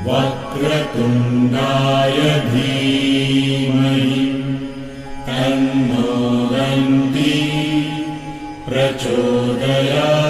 वक्रतुण्डाय धीमहि तन्नो दन्ती प्रचोदयात्।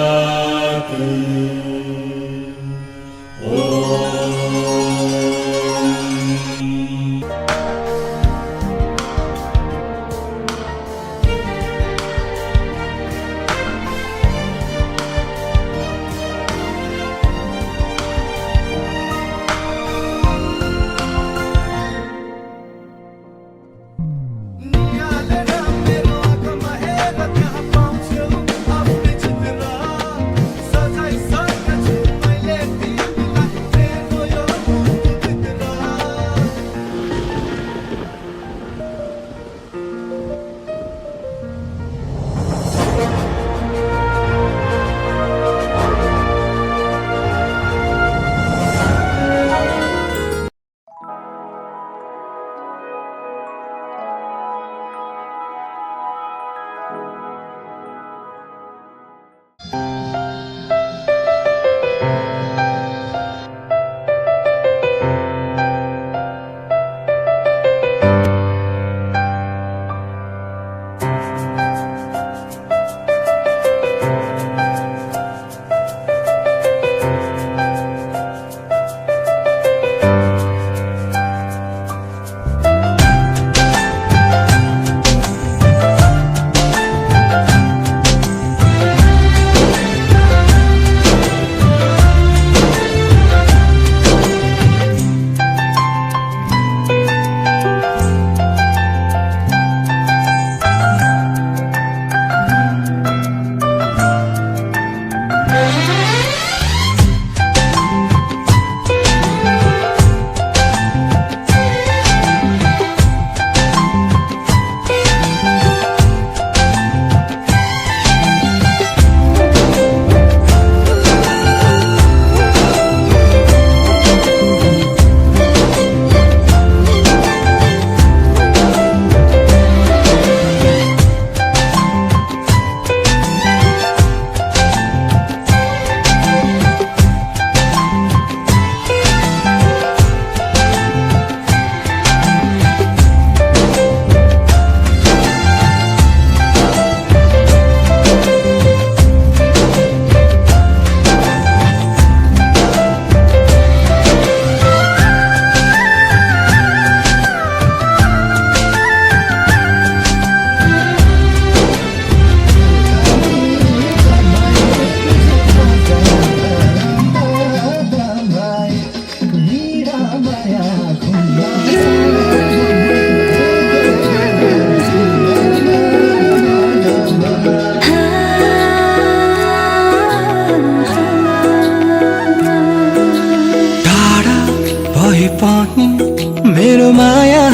मेरो माया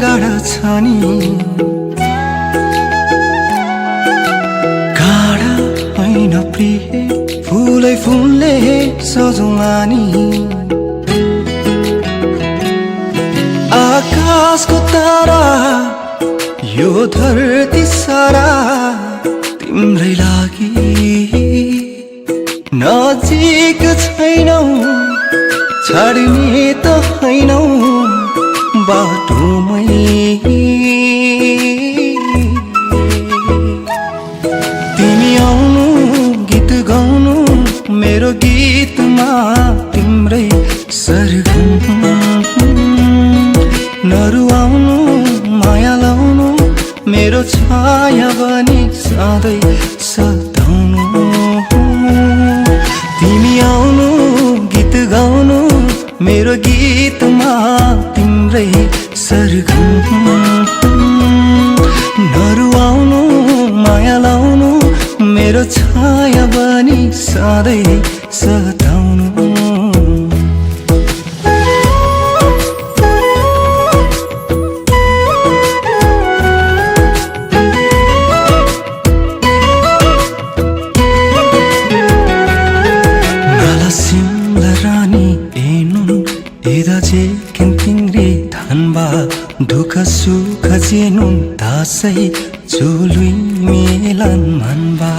गाढा छ नि, गाढा होइन प्रिय फुलै फुलले सजौँलानी। आकाशको तारा यो धरती सारा तिम्रै लागि, नजिक छैनौ छाड्ने त हैनौ बाटोमै। तिमी आउनु गीत गाउनु मेरो गीतमा तिम्रै सरगम, नरुवाउनु माया लाउनु मेरो छाया बनी सधैँ सताउनु। तिमी आउनु गीत गाउनु मेरो गीतमा तिम्रै सरगम, नरुवाउनु माया लाउनु मेरो छाया बनी सधैँ सताउनु। दुःख सुख जेनुन दासै चुलुई मेलन मनबा।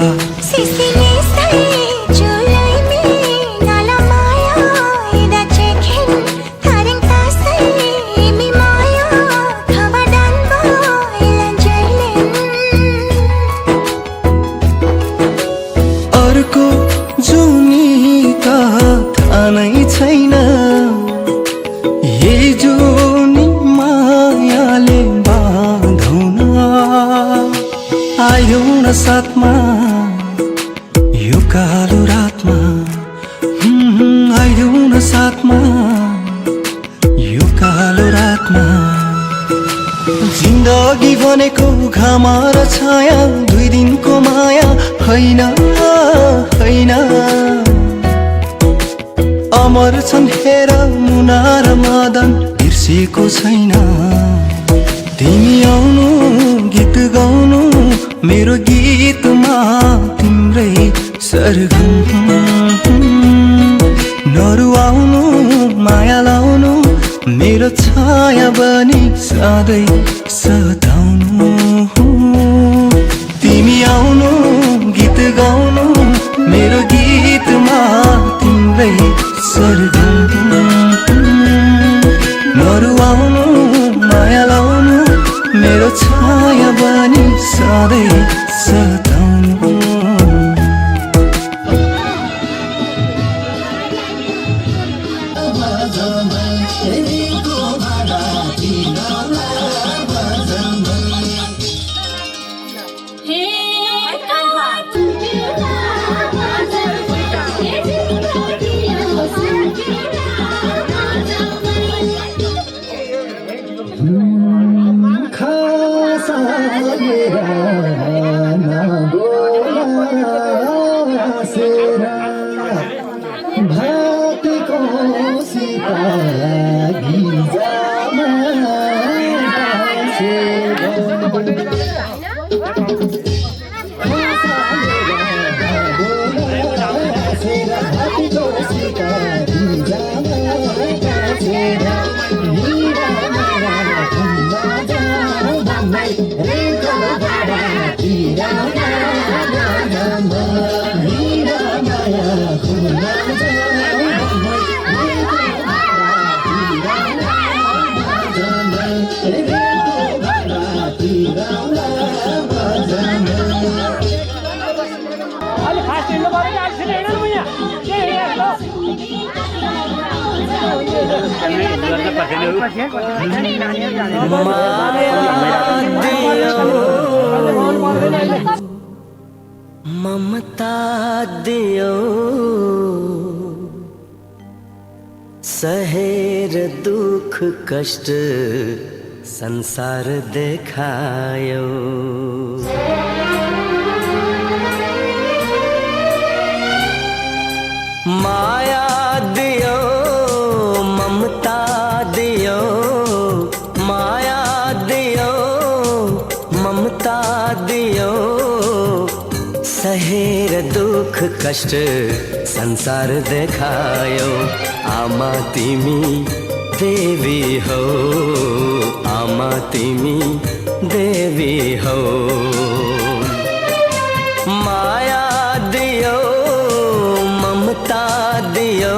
छैन यही जुनी मायाले बाँधौन आयौ न साथमा यो कालो रातमा आयौ न साथमा यो कालो रातमा जिन्दगी भनेको घाम र छाया दुई दिनको माया होइन होइन अमर छन् हेर मुना र मदन बिर्सेको छैन तिमी आउनु गीत गाउनु मेरो गीतमा तिम्रै सरगम नरुवाउनु माया लाउनु मेरो छाया बनी सधैँ सताउनु तिमी आउनु गीत गाउनु मेरो गीतमा तिम्रै सरगम नरुवाउनु माया लाउनु मेरो छाया बनी सधैँ सताउनु ममता दियो सहेर दुख कष्ट संसार देखायो माया दियो ममता दियो माया दियो ममता दियो सहेर दुख कष्ट संसार देखायो आमा तिमी देवी हो आमा तिमी देवी हो माया दियो ममता दियो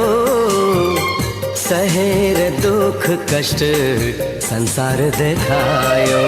सहेर दुख कष्ट संसार देखायो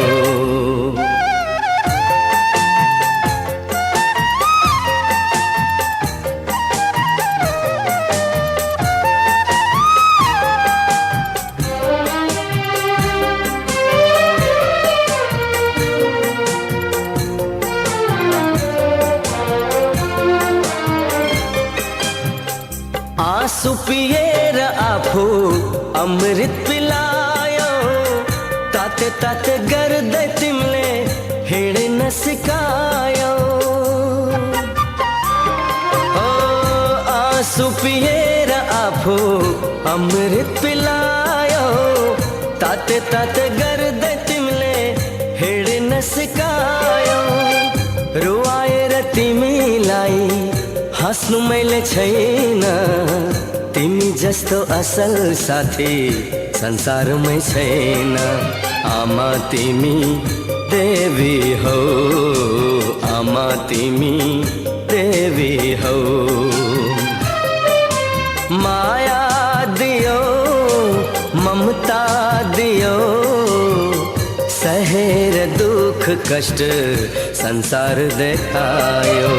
आँसु पिएर आफू अमृत पिलायो ताते ताते गर्दै तिमीले हिँड्न सिकायो ओ आँसु पिएर आफू अमृत पिलायो ताते ताते गर्दै तिमीले हिँड्न सिकायो रुवाएर तिमीलाई हाँस्नु मैले छैन तिमी जस्तो असल साथी संसारमै छैन आमा तिमी देवी हो आमा तिमी देवी हो माया दियो ममता दियो सहेर दुख कष्ट संसार देखायो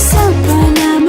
सपनामा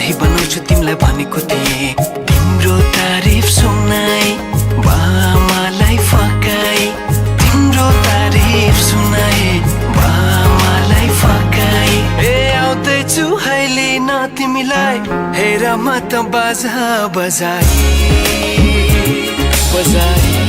सही बनाउँछु तिमीलाई भनेको थिएँ तिम्रो तारिफ सुनाई बामालाई फकाई तिम्रो तारिफ सुनाई बामालाई फकाई ए आउँदैछु अहिले न तिमीलाई हेर म त बाजा बजाई बजाई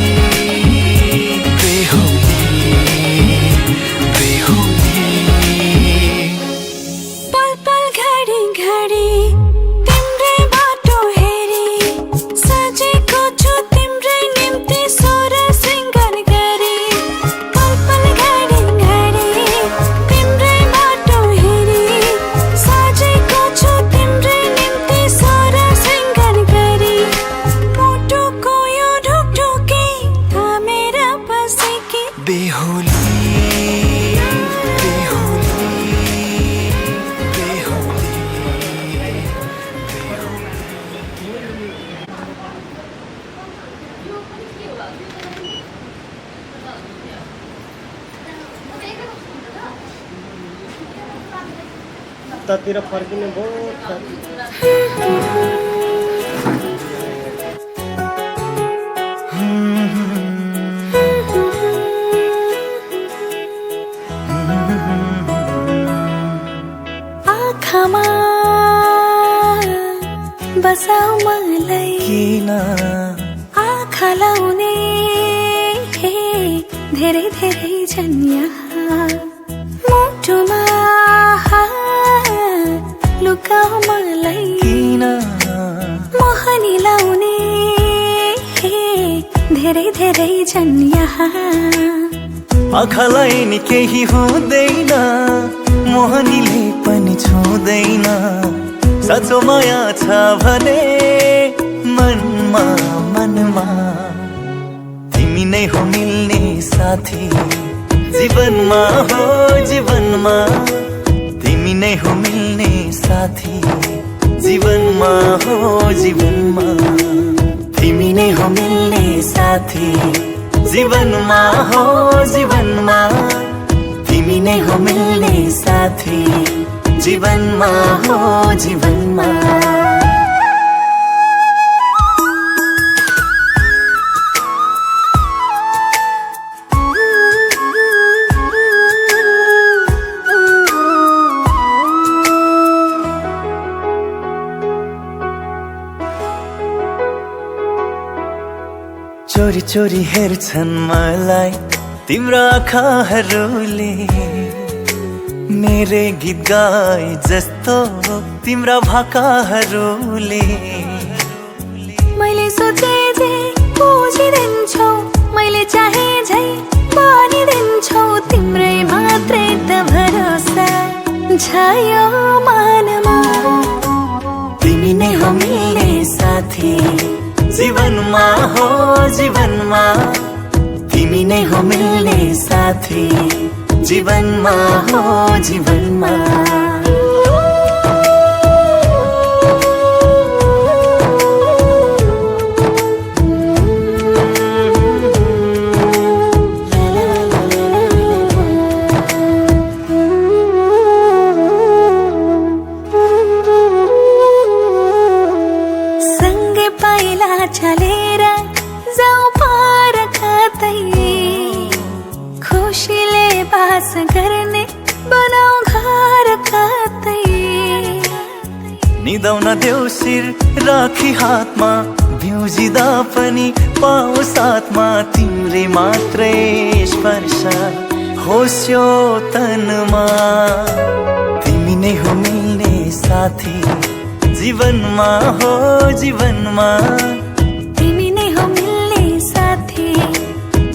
उतातिर फर्किने बहुत छ आँखामा बसाऊ मलाई किन आँखा लाउने धेरै धेरै छन् यहाँ मुटुमा लुकाऊ मलाई किन मोहनी लाउने धेरै धेरै छन् यहाँ आँखालाई नि केही हुँदैन मोहनीले पनि छुँदैन साँचो माया छ भने मनमा मनमा तिमी नै हो मिल्ने साथी जीवनमा हो जीवनमा तिमी नै हो मिल्ने साथी जीवनमा हो जीवनमा तिमी नै हो मिल्ने साथी जीवनमा हो जीवनमा तिमी नै हो मिल्ने साथी जीवनमा हो जीवनमा चोरी चोरी हेर्छन् मलाई तिम्रो आँखाहरूले मेरे गीत गाए जस्तो तिम्रा भाकाहरूले मैले सोचे जे बुझिदिन्छौ मैले चाहे झै बनिदिन्छौ तिम्रै मात्रै त भरोसा छायो मनमा तिमी नै हो मिल्ने साथी जीवनमा हो जीवनमा तिमी नै हो मिल्ने साथी जीवनमा हो जीवनमा सँगै पाइला चलेर जाऊ पार कतै खुसीले बास गर्ने बनाऊ घर कतै निदाउन देऊ शिर राखी हातमा बिउजिँदा पनि पाऊ साथमा तिम्रै मात्रै स्पर्श होस् यो तनमा तिमी नै हो मिल्ने साथी जीवनमा हो जीवनमा तिमी नै हो मिल्ने साथी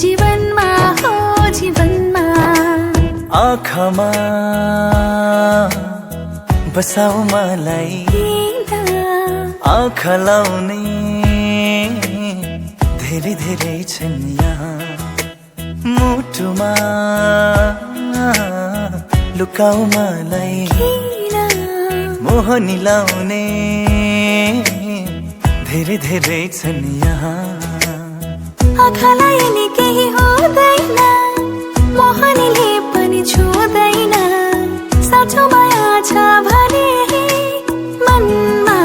जीवनमा हो जीवनमा आँखामा बसाऊ मलाई आँखा लाउने धेरै धेरै छन् यहाँ मुटुमा लुकाऊ मलाई मोहनी लाउने धेरै धेरै छन् यहाँ आँखालाई नि केही हुँदैन मोहनीले पनि छुँदैन साँचो माया छ भने मनमा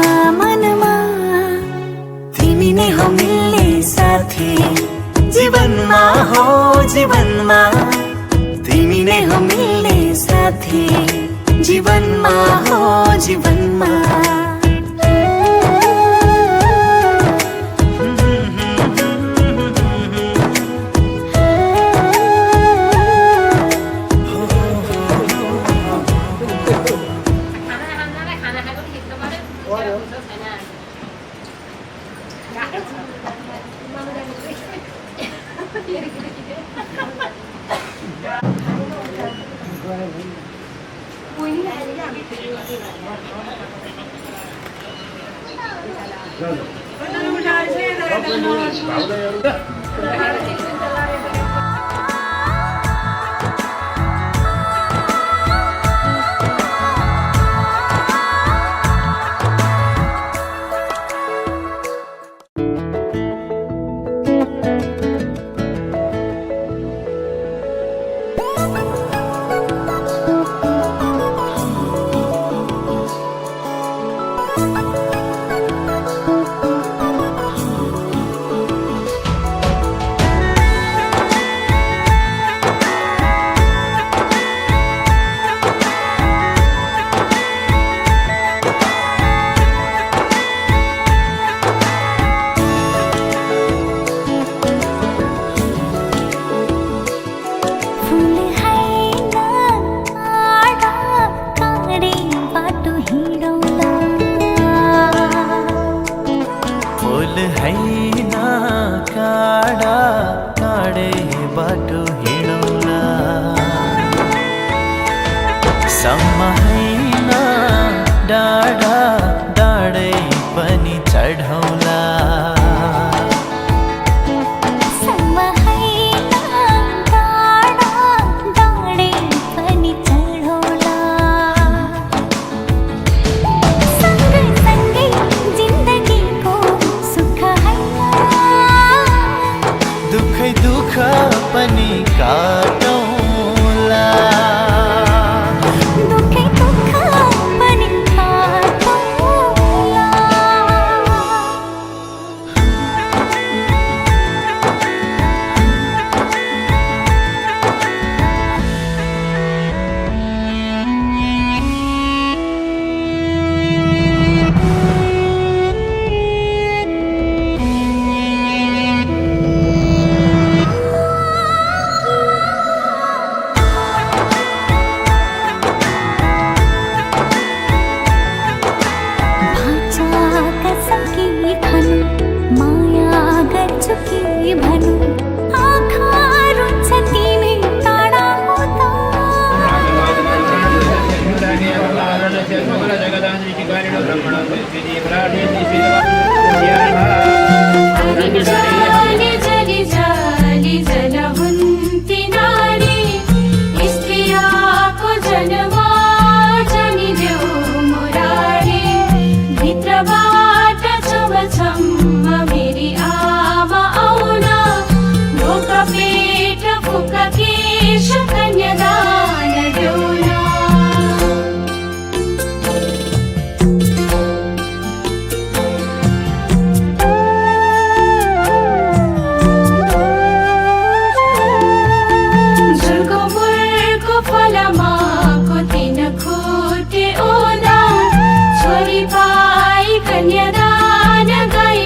कन्यादान गई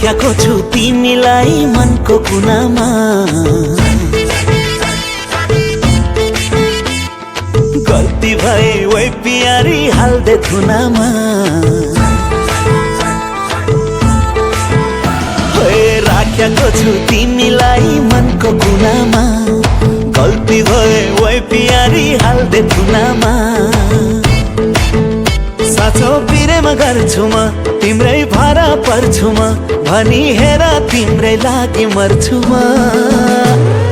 राख्याको छु तिमीलाई मनको कुनामा गल्ती भए ओइ प्यारी हाल्दे थुनामा राख्याको छु तिमीलाई मनको कुनामा गल्ती भए ओइ प्यारी हाल्दे थुनामा साँचो प्रेम गर्छु म तिम्रै भारा पर्छु म भनी हेर तिम्रै लागि मर्छु म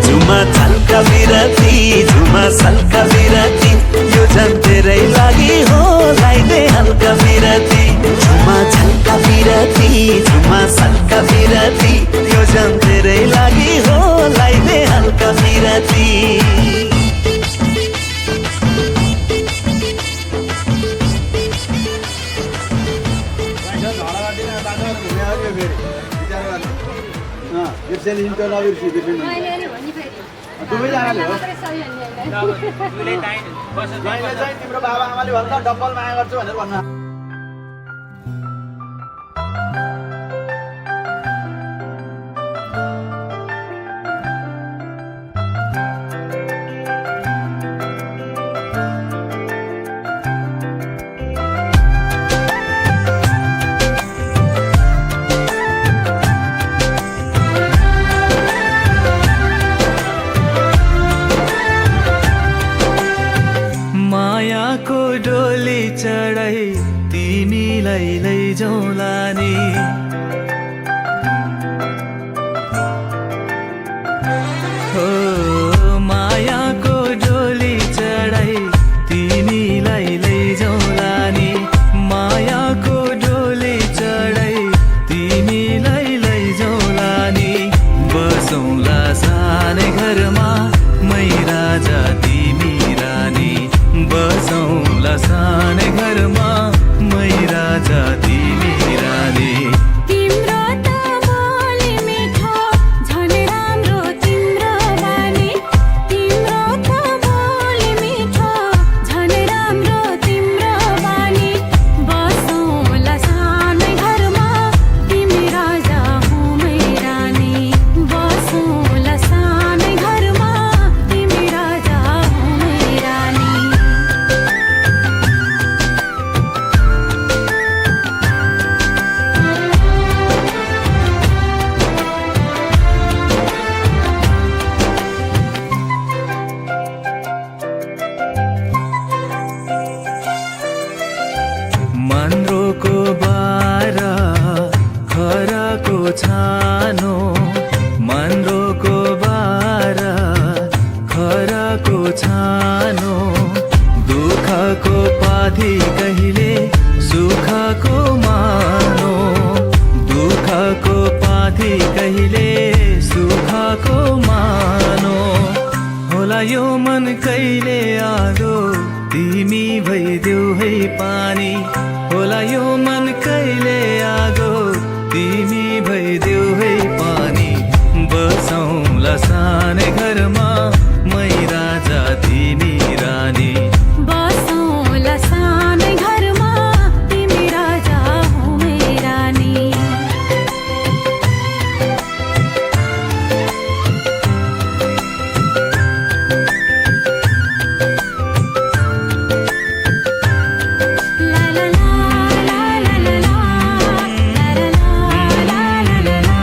झुमा छल्का बिरती झुमा सल्का बिरती यो झन् तेरै लागि हो लाइदे हल्का बिरती झुमा छल्का बिरती झुमा सल्का बिरती यो झन् तेरै लागि हो लाइदे हल्का बिरती बिर्सेली इन्टर नबिर्सी बिर्सिनु दुवैजनाले हो मैले चाहिँ तिम्रो बाबा आमाले भन्दा डबल माया गर्छु भनेर भन्नु मायाको डोली चढाई तिमीलाई लैजाउँला नि हो मायाको डोली चढाई तिमीलाई लैजाउँला नि मायाको डोली चढाई तिमीलाई लैजाउँला नि बसौँला सानै घरमा मै राजा तिमी रानी बसौँला सानै घरमा मै राजा तिमी रानी तिम्रो त बोली मिठो झन् राम्रो तिम्रो बानी तिम्रो त बोली मिठो झन् राम्रो तिम्रो बानी बसौँला सानै घरमा तिमी राजा हुँ मै रानी बसौँला सानै घरमा तिमी राजा हुँ मै रानी मन्द्रोको बारा खराको छानो मन्द्रोको बारा खराको छानो दुःखको पाथी कहिले सुखको मानो दुःखको पाथी कहिले सुखको मानो होला यो मन कहिले आगो तिमी भइदेऊ है पानी होला यो मन कहिले आगो तिमी भइदेऊ है पानी बसौँला सानै घरमा मै राजा तिमी रानी बसौँला सानै घरमा तिमी राजा हुँ मै रानी ला ला ला ला ला ला ला ला ला ला ला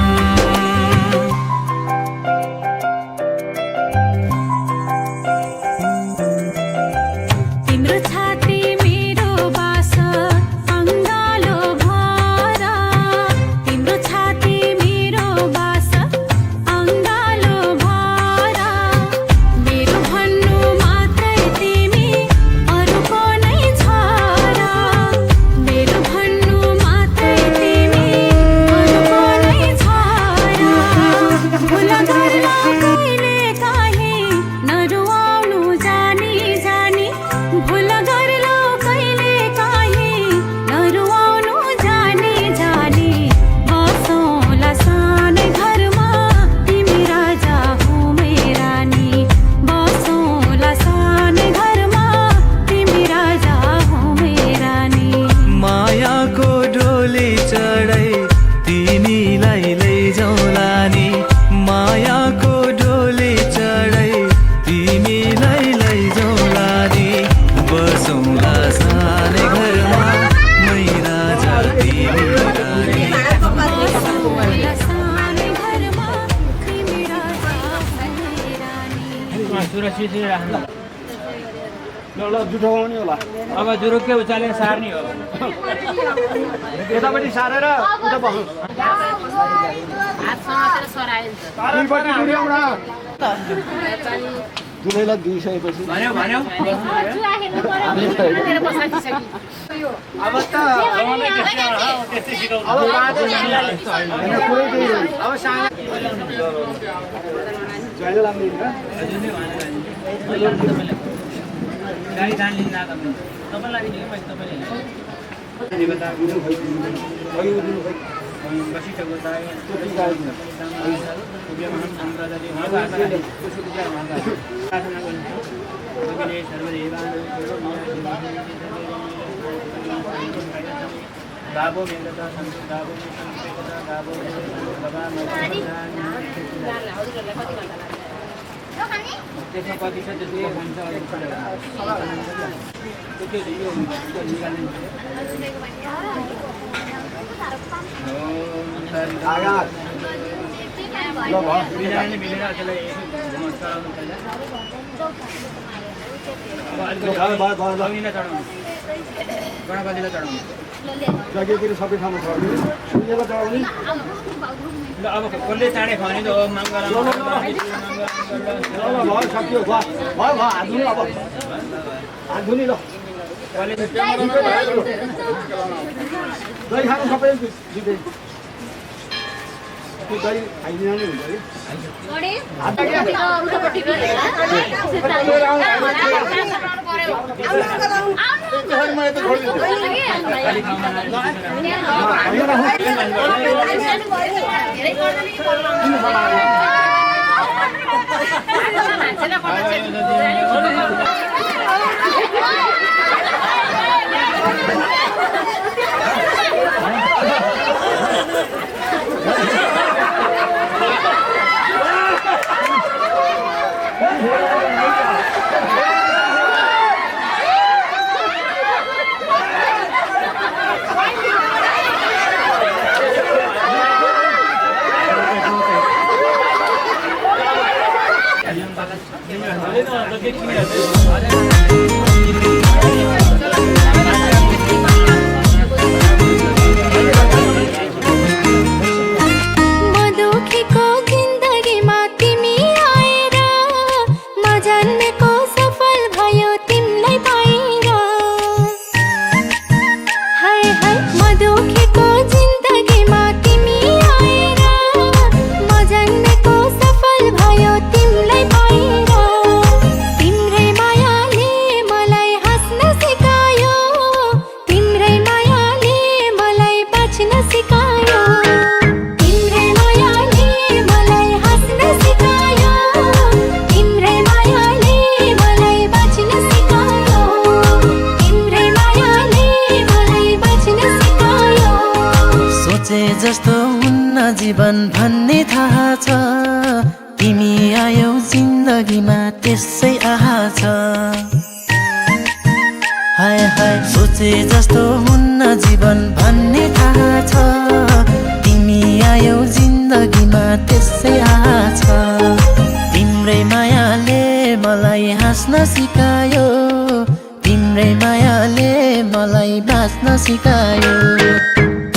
सुरक्षित राख्नु ल जुठो गाउने होला अब जुरुक्कै उचालेर सार्ने हो यतापट्टि सारेर उता बस्नु दुईपट्टि डुर्याउन दुलैलाई दिइसकेपछि भन्यो अब त त्यस्तै सिकाउँछ अब जहिले लाग्ने गाडी दान लिन आएको तपाईँलाई दिने मैले तपाईँले बसिसकेको गाबो मेलता संस्कृत गाबो गाबो त्यसमा कति छ त्यसले भन्छ गणपतिलाई चढाउनु जग्गातिर सबै ठाउँमा चढाउने शून्यलाई चढाउने ल अब कसले चाँडै खुवाउने त मङ्गल भयो सक्यो भयो हात धुनु अब हात धुने ल दही खानु सबै दिँदै त्यो दही खाइदिन नै हुन्छ जस्तो हुन्न जीवन भन्ने थाहा छ तिमी आयौ जिन्दगीमा त्यसै आहा छ हाय हाय सोचे जस्तो हुन्न जीवन भन्ने थाहा छ तिमी आयौ जिन्दगीमा त्यसै आहा छ तिम्रै मायाले मलाई हाँस्न सिकायो तिम्रै मायाले मलाई बाँच्न सिकायो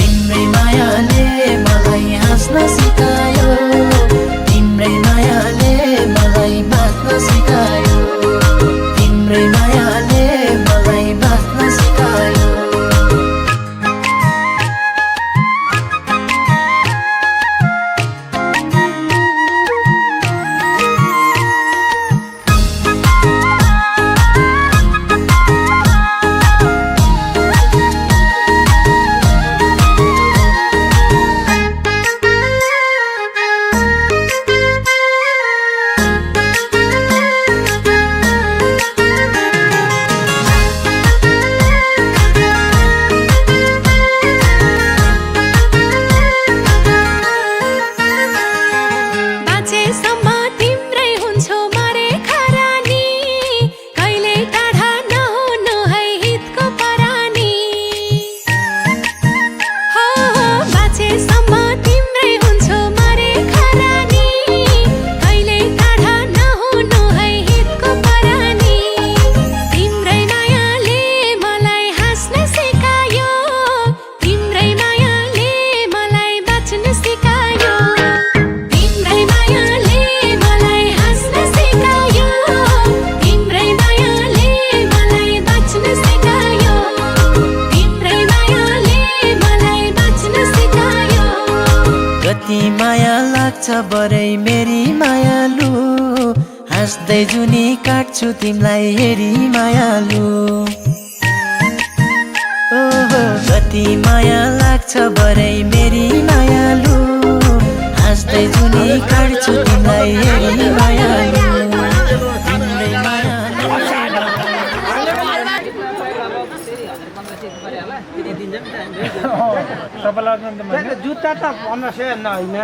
तिम्रै मायाले मलाई हाँस्न सिकायो तिम्रै मायाले मलाई बाँच्न सिकायो तिम्रै मायाले मलाई बाँच्न सिकायो हाँस्दै जुनी काट्छु तिमीलाई हेरी मायालु ओहो कति माया लाग्छ बरै मेरी मायालु हाँस्दै जुनी काट्छु तिमीलाई हेरी मायालु तिम्रै मायालु जुत्ता त 1500 होइन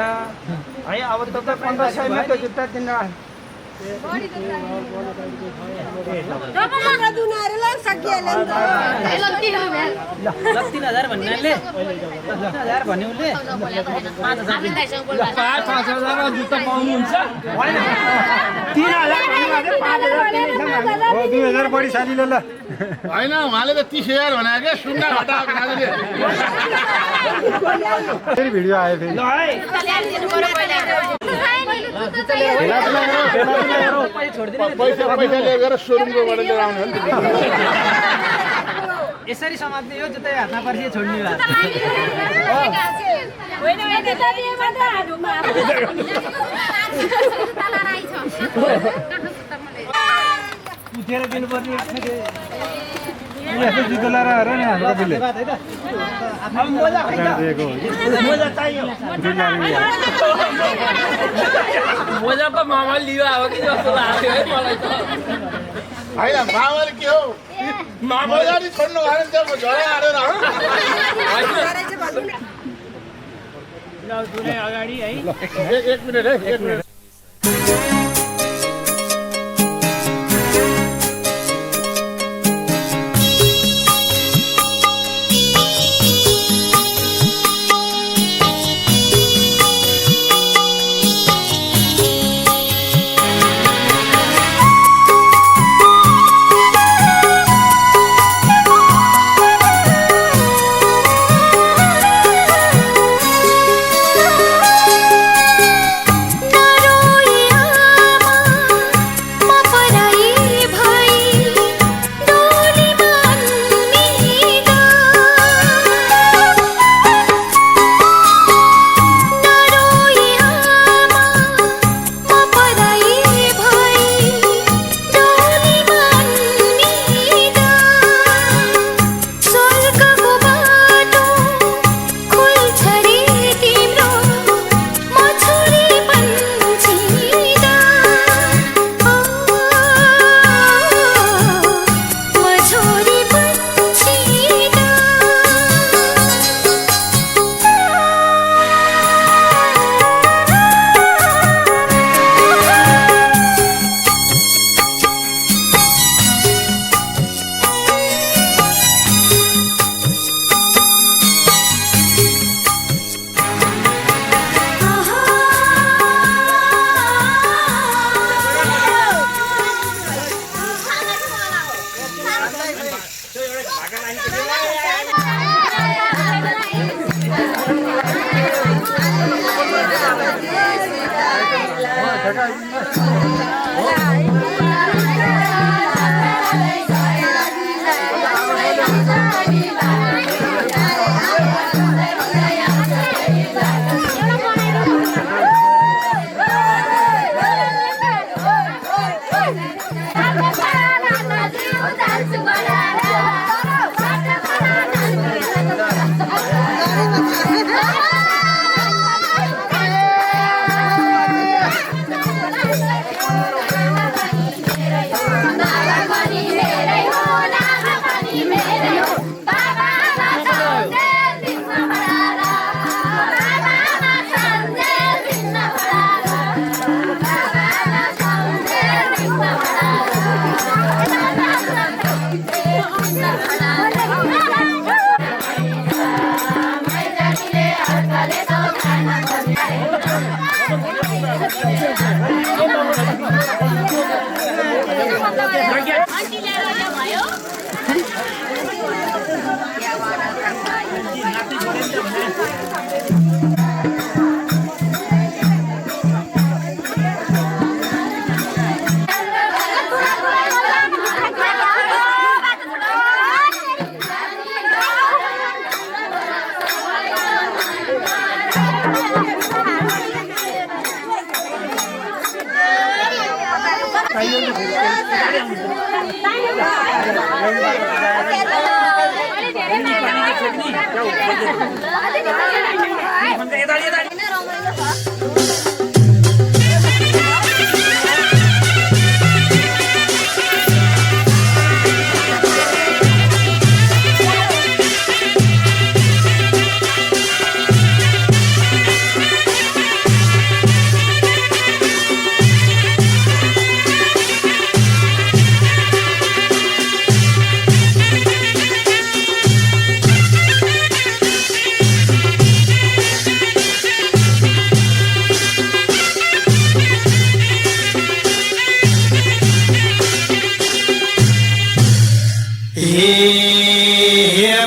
है अब त 1500 मा त जुत्ता किन्न जुत्ता पाउनुहुन्छ 2000 बढी सालीले ल होइन उहाँले त 30,000 भनेको क्या सुन्दा घटाएको खाँदै फेरि भिडियो आयो फेरि ल पैसा लिएर सोरुमकोबाट लिएर आउने हो नि त यसरी समात्ने हो जुत्ता हातमा पर्सी छोड्ने उठेर दिनुपर्ने यस्तो जुत्ता लाएर हेर नि हाम्रो कपिलले मोजा चाहियो मोजा पो मामा लियो अब कि जस्तो लाग्यो है मलाई त होइन मामाले के हो मोजा नि छोड्नु भएन त्यहाँ झडा हालेर अगाडि है एक मिनट है 1 मिनट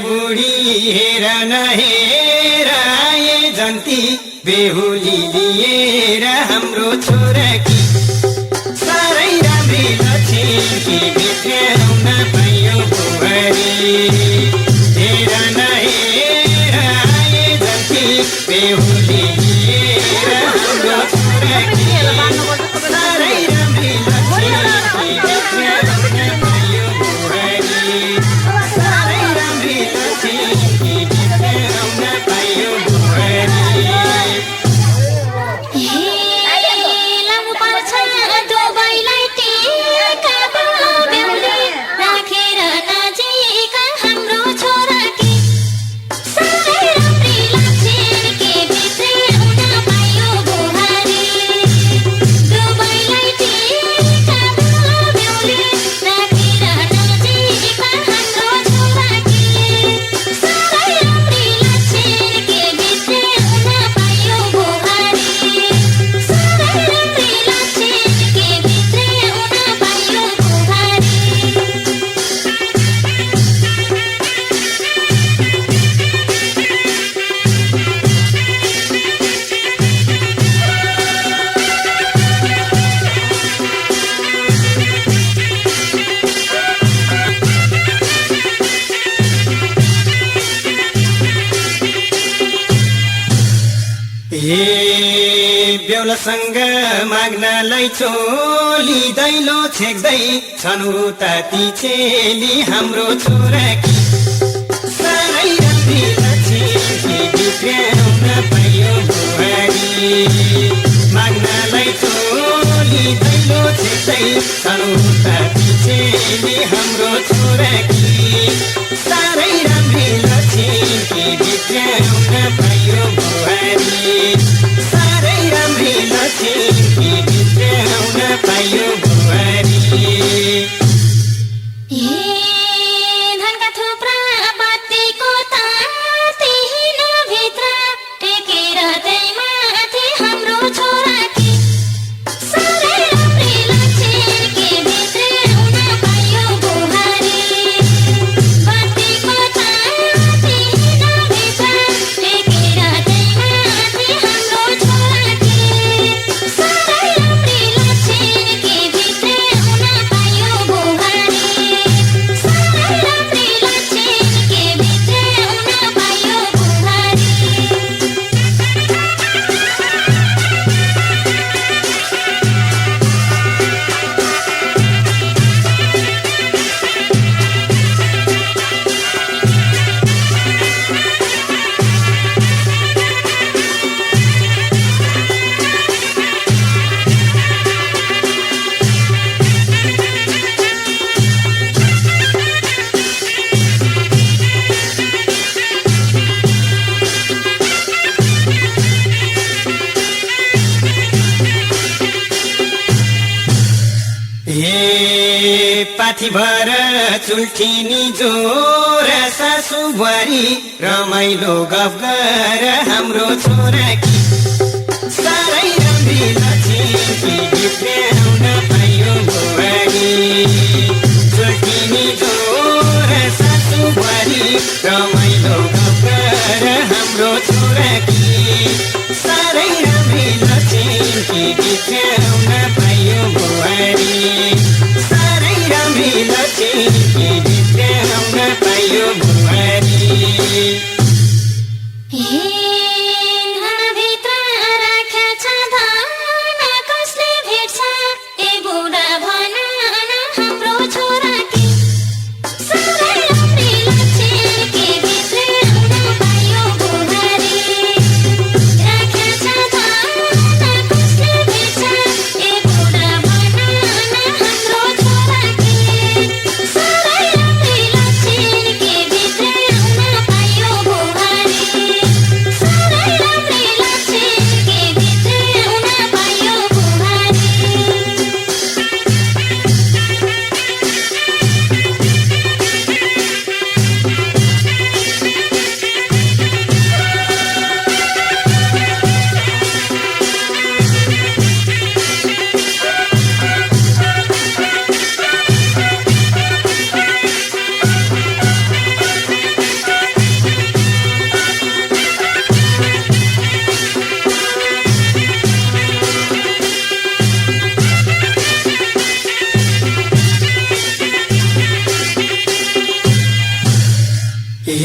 बुढी हेर नहेर आए जन्ती बेहुली लिएर हाम्रो छोराकी साह्रै राम्री लक्ष्मी भित्राउन पाइयो बुहारी हेर नहेर आए जन्ती बेहुली लिएर हाम्रो छोराकी साह्रै राम्री लक्ष्मी भित्राउन पाइयो बुहारी साह्रै राम्री लक्ष्मी भित्राउन पाइयो बुहारी लामो पर्छ दुबईलाई टेका बेहुली राखेर नजिक हाम्रो छोराकी साह्रै राम्री लक्ष्मी भित्राउन पाइयो बुहारी दुबईलाई टेका बेहुली राखेर नजिक हाम्रो छोराकी साह्रै राम्री लक्ष्मी भित्राउन पाइयो बुहारी साह्रै राम्री लक्ष्मी भित्राउन पाइयो बुहारी बेहुलासँग माग्नलाई चोली दैलो छेक्दै छन् उता ती चेली हाम्रो छोराकी साह्रै राम्री लक्ष्मी भित्राउन पाइयो बुहारी माग्नलाई चोली दैलो छेक्दै छन् उता ती चेली हाम्रो छोराकी साह्रै राम्री लक्ष्मी भित्राउन पाइयो बुहारी साह्रै राम्री लक्ष्मी भित्राउन पाइयो बुहारी धनका थुप्रा बत्तीको ताती भित्र टेकेर त्यही माथि हाम्रो छोराकी साह्रै राम्री लक्ष्मी भित्राउन पाइयो बुहारी बत्तीको ताती भित्र टेकेर त्यही माथि हाम्रो छोराकी साह्रै राम्री लक्ष्मी भित्राउन पाइयो बुहारी साह्रै राम्री लक्ष्मी भित्राउन पाइयो बुहारी पाथी भर चुल्ठिनी जोर सासु बुहारी रमाइलो गफ गर हाम्रो छोराकी साह्रै राम्री लक्ष्मी भित्राउन पाइयो बुहारी चुल्ठिनी जोर सासु बुहारी रमाइलो गफ गर हाम्रो छोराकी साह्रै राम्री लक्ष्मी भित्राउन पाइयो बुहारी साह्रै राम्री लक्ष्मी भित्राउन पाइयो बुहारी धनभित्र राखेछ धन कसले भेट्छ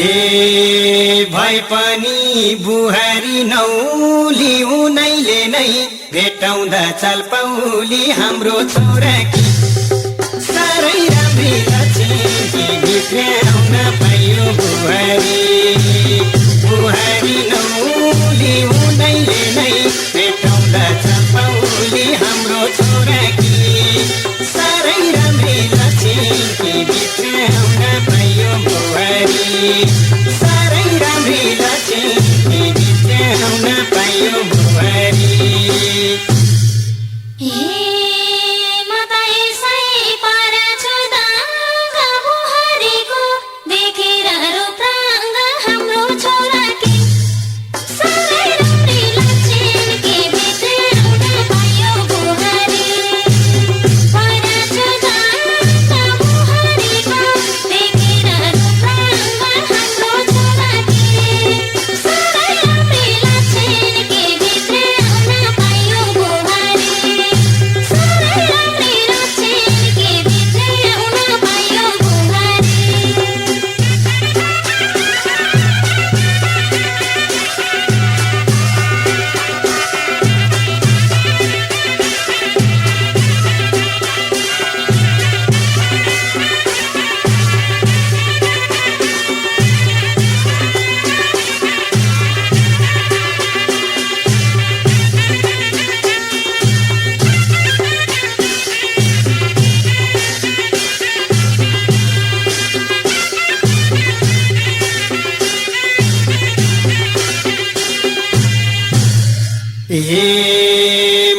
भए पनि बुहारी नौली उनैले नै भेटाउँदा चाल पाउली हाम्रो छोराकी साह्रै राम्री लक्ष्मी भित्र्याउन पाइयो बुहारी नौली उनैले नै भेटाउँदा चाल पाउली हाम्रो छोराकी साह्रै राम्री लक्ष्मी भित्र्याउन पाइयो साह्रै राम्री लक्ष्मी भित्र्याउन पाइयो बुहारी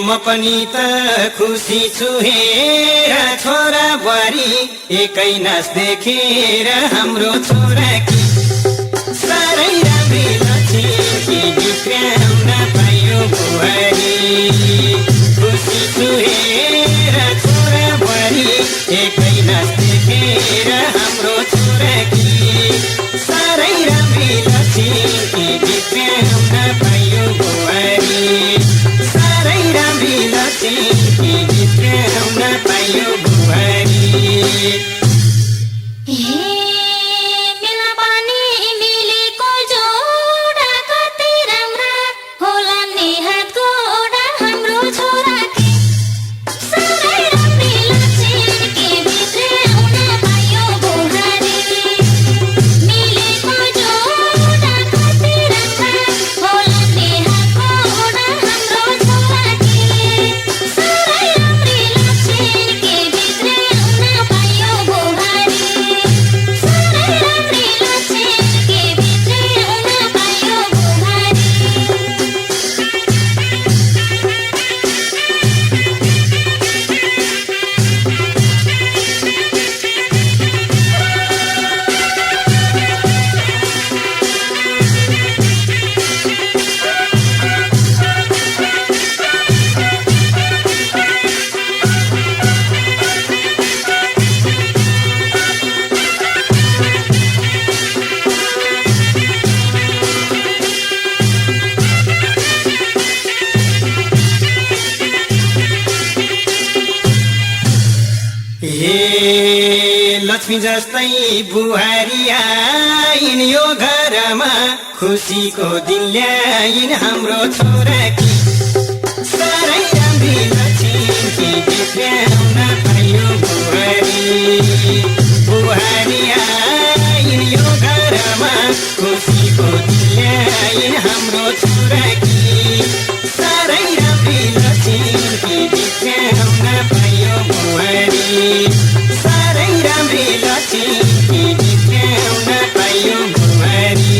म पनि त खुसी छु हेर छोरा बुहारी एकै नाच देखेर हाम्रो छोराकी साह्रै राम्री लक्ष्मी भित्र्याउन पाइयो बुहारी खुसी छु हेर छोरा बुहारी एकै नाच देखेर हाम्रो छोराकी साह्रै राम्री लक्ष्मी भित्र्याउन पाइयो बुहारी साह्रै राम्री लक्ष्मी भित्र्याउन पाइयो बुहारी लक्ष्मी जस्तै बुहारी आइन् यो घरमा खुसीको दिन ल्याइन् हाम्रो छोराकी साह्रै राम्री लक्ष्मी भित्र्याउन पाइयो बुहारी आइन् यो घरमा खुसीको दिन ल्याइन् हाम्रो छोराकी साह्रै राम्री लक्ष्मी भित्र्याउन पाइयो बुहारी साह्रै राम्री लक्ष्मी भित्र्याउन पाइयो बुहारी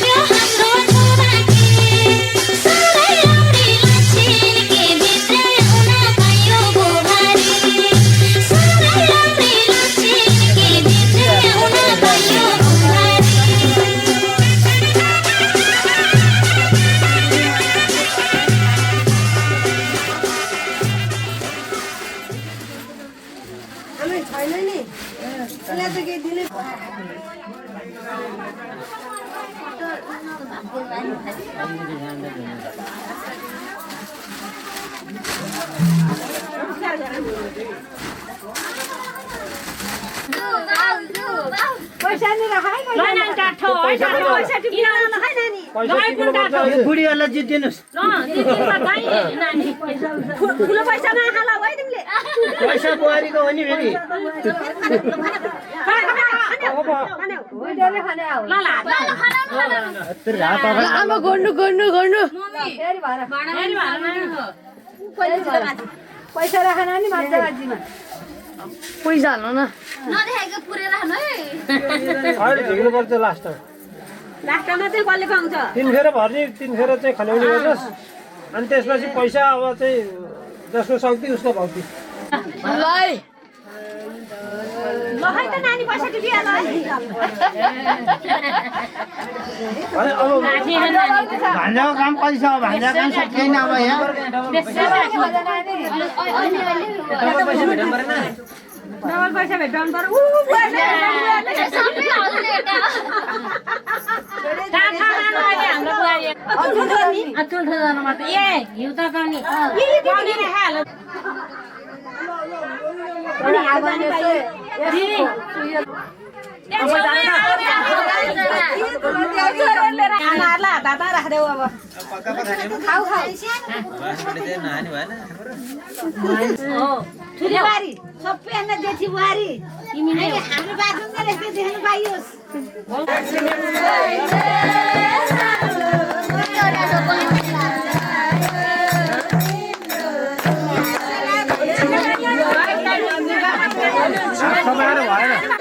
हाम्रो पैसा नि राखै बुढीहरूलाई जित्दिनुहोस् ठुलो पैसा नखाला है तिमीले पैसा बुहारीको हो नि फेरि आमा गर्नु पैसा राखेन नि मात्र बाजीमा पैसा हाल्नु न नदेखेको पुरै राख्नु है अहिले झिक्नुपर्छ लास्टमा लास्टमा चाहिँ कसले पाउँछ 3 फेर भर्ने 3 फेर चाहिँ खन्याउने गर्नुहोस् अनि त्यसपछि पैसा अब चाहिँ जसको सक्ति उसको भक्ति ल है त नानी पैसा टिपिहाल है अब भान्जाको काम कति छ भान्जा काम सकिएन अब यहाँ डबल पैसा भेट्टाउनु पर्यो राख्देऊ अब ठुली बारी सबैभन्दा जेठी बुहारी तिमी नै हाम्रो बाथरुममा यस्तो देख्नु पाइयोस् भएन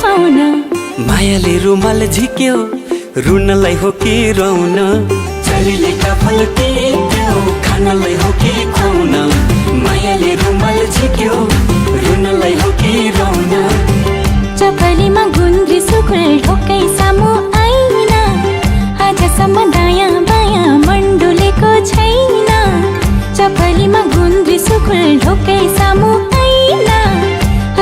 खुवाउन मायाले रुमाल झिक्यो रुनलाई हो कि रौन चरीले काफल टेक्यो खानलाई हो कि खुवाउन मायाले रुमाल झिक्यो रुनलाई हो कि रौन चपलीमा गुन्द्री सुकुल ढोकै सामु आइन आजसम्म दायाँ बायाँ मण्डुलेको छैन चपलीमा गुन्द्री सुकुल ढोकै सामु आइन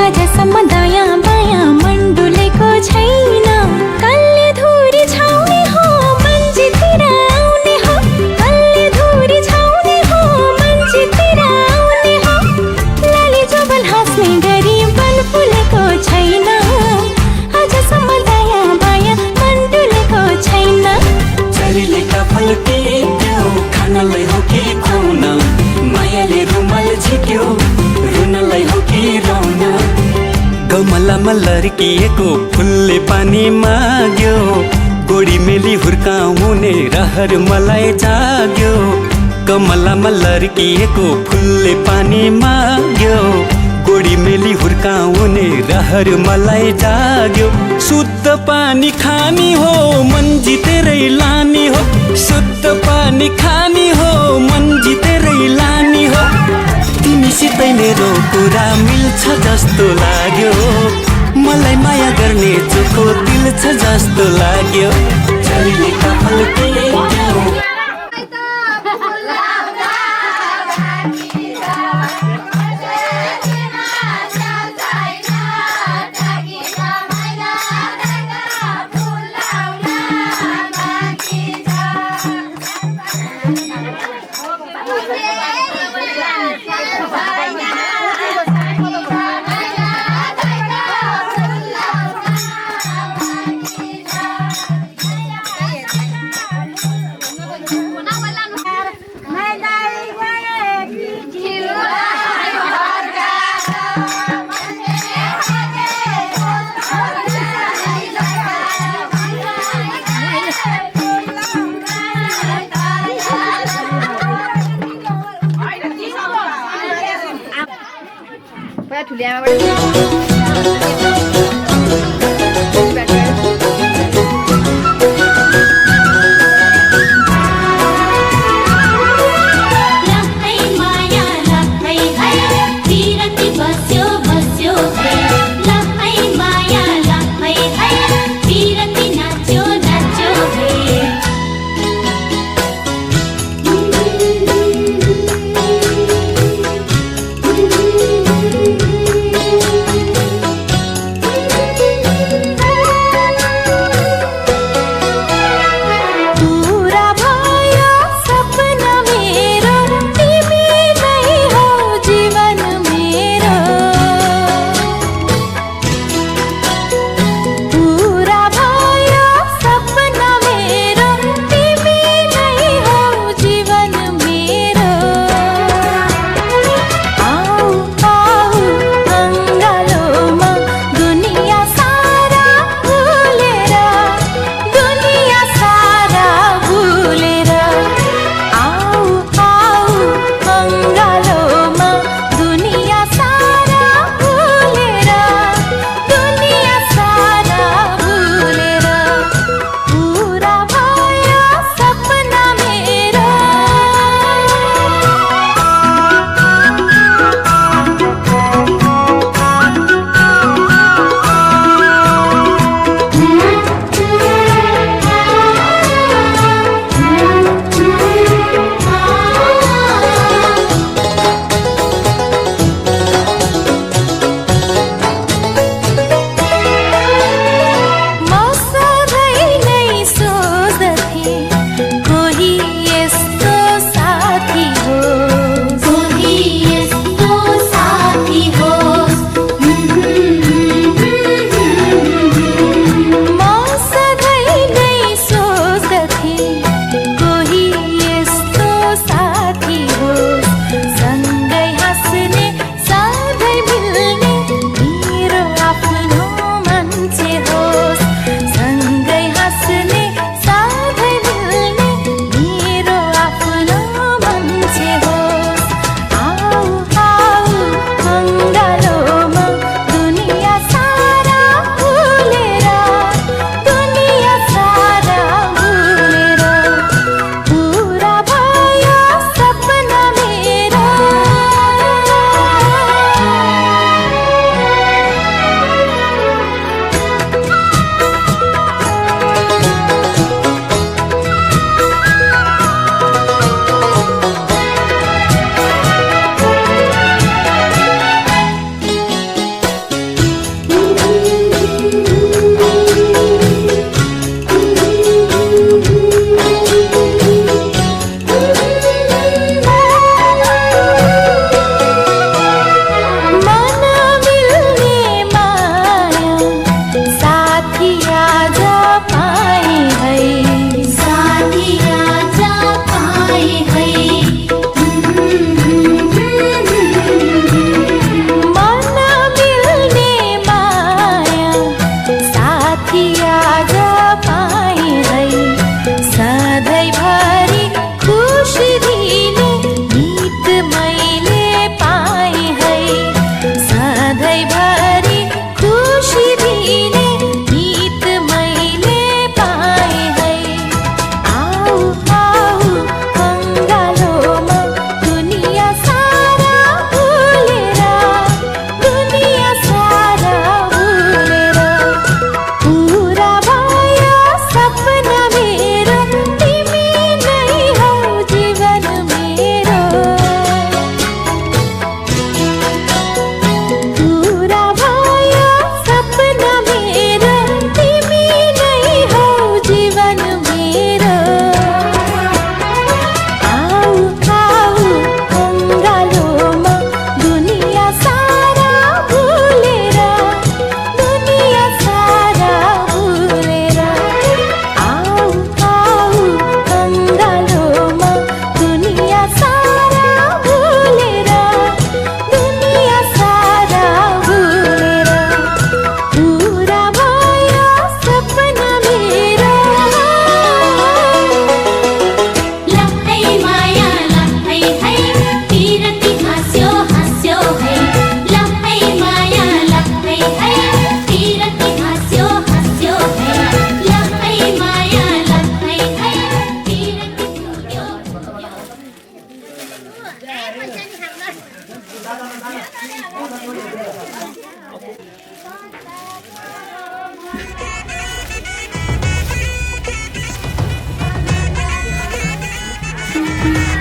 आजसम्म दायाँ बायाँ मण्डुलेको छैन कल्ले धुरी छाउने हो मन्जितिर आउने हो कल्ले धुरी छाउने हो मन्जितिर आउने हो लाली जोबन हाँस्ने गरी बन फुलेको छैन आजसम्म दायाँ बायाँ मण्डुलेको छैन चरीले काफल टेक्यो खानलाई हो कि खुवाउन मायाले रुमाल झिक्यो रुनलाई हो कि रौन गमलामा लर्किएको फुलले पानी माग्यो गोडी मेली हुर्काउने रहर मलाई जाग्यो गमलामा लर्किएको फुलले पानी माग्यो गोडी मेली हुर्काउने रहर मलाई जाग्यो शुद्ध पानी खानी हो मन जितेरै लानी हो शुद्ध पानी खानी हो मन जितेरै लानी हो तिमीसितै मेरो कुरा मिल्छ जस्तो लाग्यो मलाई माया गर्ने चोखो दिल छ जस्तो लाग्यो चरीले काफल टेक्यो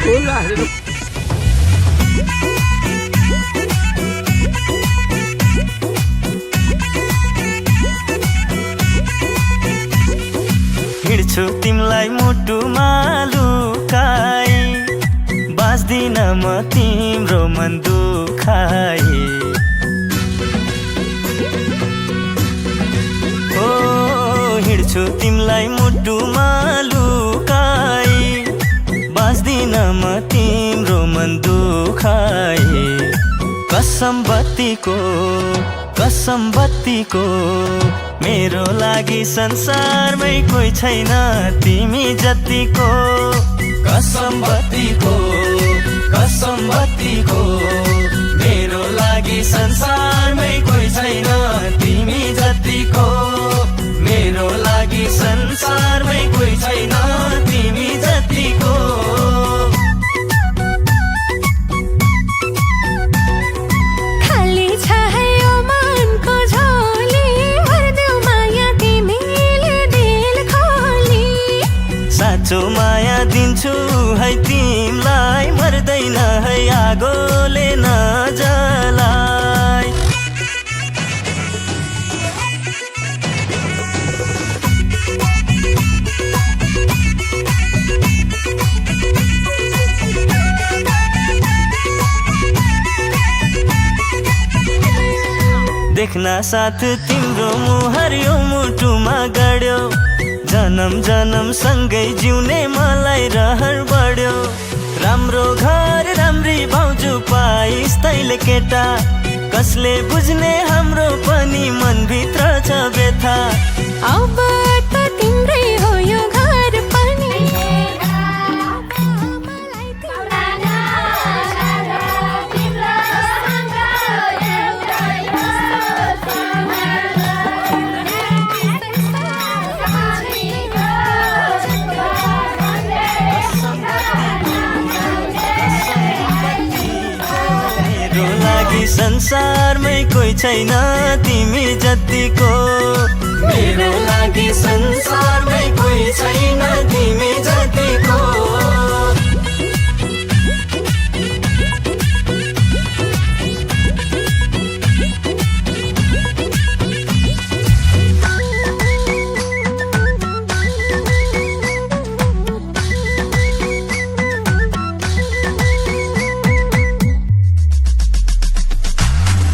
फुल हालेर हिँड्छु तिमलाई मुटुमा लुकाई बाँच्दिन म तिम्रो मन दुखाई ओ हिँड्छु तिमलाई मुटुमा लुकाई बाँच्दिन म तिम्रो मन दुखाई कसम बत्तीको मेरो लागि संसारमै कोही छैन तिमी जतिको कसम बत्तीको मेरो लागि संसारमै कोही छैन तिमी जतिको मेरो लागि संसारमै कोही छैन तिमी जतिको साँचो माया दिन्छु है तिमलाई मर्दैन है आगोले नजलाई देख्न साथ तिम्रो मुहार यो मुटुमा गड्यो जन्म जन्म सँगै जिउने मलाई रहर बढ्यो राम्रो घर राम्री भाउजू पाइस् तैले केटा कसले बुझ्ने हाम्रो पनि मनभित्र छ व्यथा अब त तिम्रै हो यो घर पनि संसारमै कोही छैन तिमी जतिको मेरो लागि संसारमै कोही छैन तिमी जतिको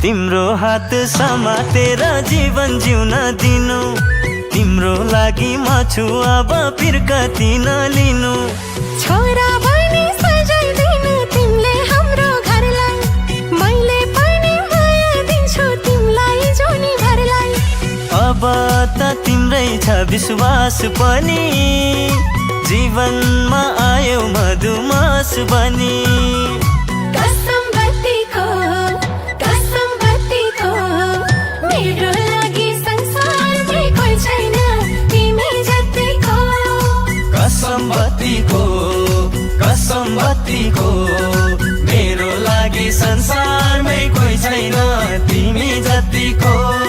तिम्रो हात समातेर जीवन जिउन दिनु तिम्रो लागि म छु अब फिर्कती नलिनु छोरा बहिनी सजाइदिनु तिमीले हाम्रो घरलाई मैले पनि माया दिन्छु तिमीलाई जोनी भरलाई अब त तिम्रै छ विश्वास पनि जीवनमा आयो मधुमास बनी मेरो लागि संसारमै कोही छैन तिमी जतिको कसम बत्तीको मेरो लागि संसारमै कोही छैन तिमी जतिको